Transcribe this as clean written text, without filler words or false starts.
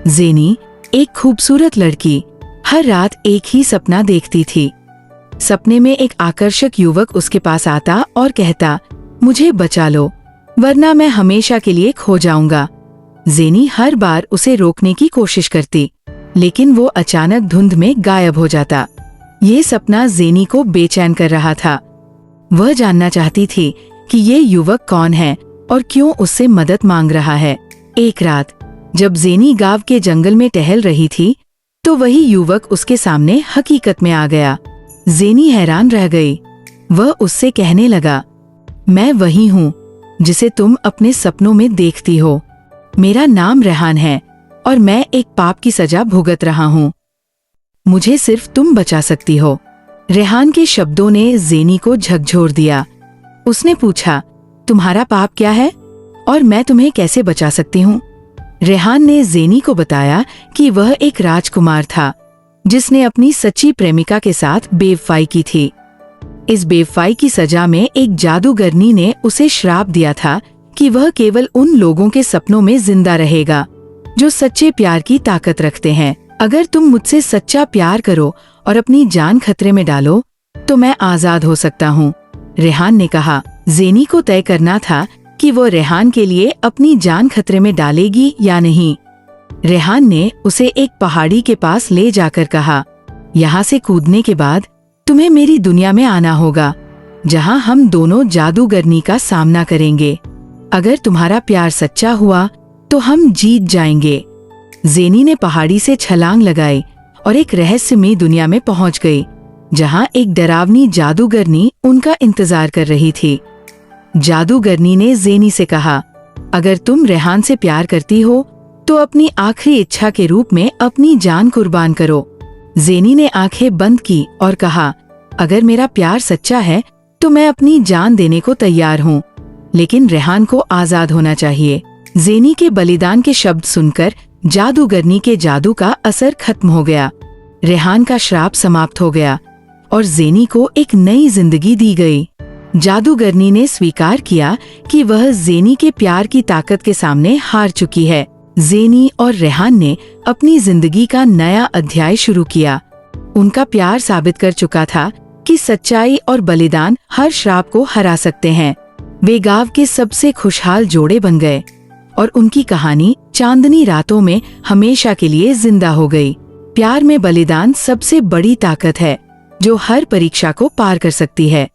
ज़ेनी, एक खूबसूरत लड़की, हर रात एक ही सपना देखती थी। सपने में एक आकर्षक युवक उसके पास आता और कहता, मुझे बचा लो, वरना मैं हमेशा के लिए खो जाऊंगा। ज़ेनी हर बार उसे रोकने की कोशिश करती, लेकिन वो अचानक धुंध में गायब हो जाता। ये सपना ज़ेनी को बेचैन कर रहा था। वह जानना चाहती थी कि ये युवक कौन है और क्यों उससे मदद मांग रहा है। एक रात जब ज़ेनी गांव के जंगल में टहल रही थी, तो वही युवक उसके सामने हकीकत में आ गया। ज़ेनी हैरान रह गई। वह उससे कहने लगा, मैं वही हूँ जिसे तुम अपने सपनों में देखती हो। मेरा नाम रेहान है और मैं एक पाप की सजा भुगत रहा हूँ। मुझे सिर्फ तुम बचा सकती हो। रेहान के शब्दों ने ज़ेनी को झकझोर दिया। उसने पूछा, तुम्हारा पाप क्या है और मैं तुम्हें कैसे बचा सकती हूँ? रेहान ने ज़ेनी को बताया कि वह एक राजकुमार था जिसने अपनी सच्ची प्रेमिका के साथ बेवफाई की थी। इस बेवफाई की सजा में एक जादूगरनी ने उसे श्राप दिया था कि वह केवल उन लोगों के सपनों में जिंदा रहेगा जो सच्चे प्यार की ताकत रखते हैं। अगर तुम मुझसे सच्चा प्यार करो और अपनी जान खतरे में डालो तो मैं आजाद हो सकता हूँ। रेहान ने कहा। ज़ेनी को तय करना था कि वो रेहान के लिए अपनी जान खतरे में डालेगी या नहीं। रेहान ने उसे एक पहाड़ी के पास ले जाकर कहा, यहाँ से कूदने के बाद तुम्हें मेरी दुनिया में आना होगा, जहाँ हम दोनों जादूगरनी का सामना करेंगे। अगर तुम्हारा प्यार सच्चा हुआ तो हम जीत जाएंगे। ज़ेनी ने पहाड़ी से छलांग लगाई और एक रहस्यमयी दुनिया में पहुंच गई, जहां एक डरावनी जादूगरनी उनका इंतजार कर रही थी। जादूगरनी ने ज़ेनी से कहा, अगर तुम रेहान से प्यार करती हो तो अपनी आखिरी इच्छा के रूप में अपनी जान कुर्बान करो। ज़ेनी ने आंखें बंद की और कहा, अगर मेरा प्यार सच्चा है तो मैं अपनी जान देने को तैयार हूँ, लेकिन रेहान को आजाद होना चाहिए। ज़ेनी के बलिदान के शब्द सुनकर जादूगरनी के जादू का असर खत्म हो गया। रेहान का श्राप समाप्त हो गया और ज़ेनी को एक नई जिंदगी दी गई। जादूगरनी ने स्वीकार किया कि वह ज़ेनी के प्यार की ताकत के सामने हार चुकी है। ज़ेनी और रेहान ने अपनी जिंदगी का नया अध्याय शुरू किया। उनका प्यार साबित कर चुका था कि सच्चाई और बलिदान हर श्राप को हरा सकते हैं। वे गांव के सबसे खुशहाल जोड़े बन गए और उनकी कहानी चांदनी रातों में हमेशा के लिए जिंदा हो गई। प्यार में बलिदान सबसे बड़ी ताकत है जो हर परीक्षा को पार कर सकती है।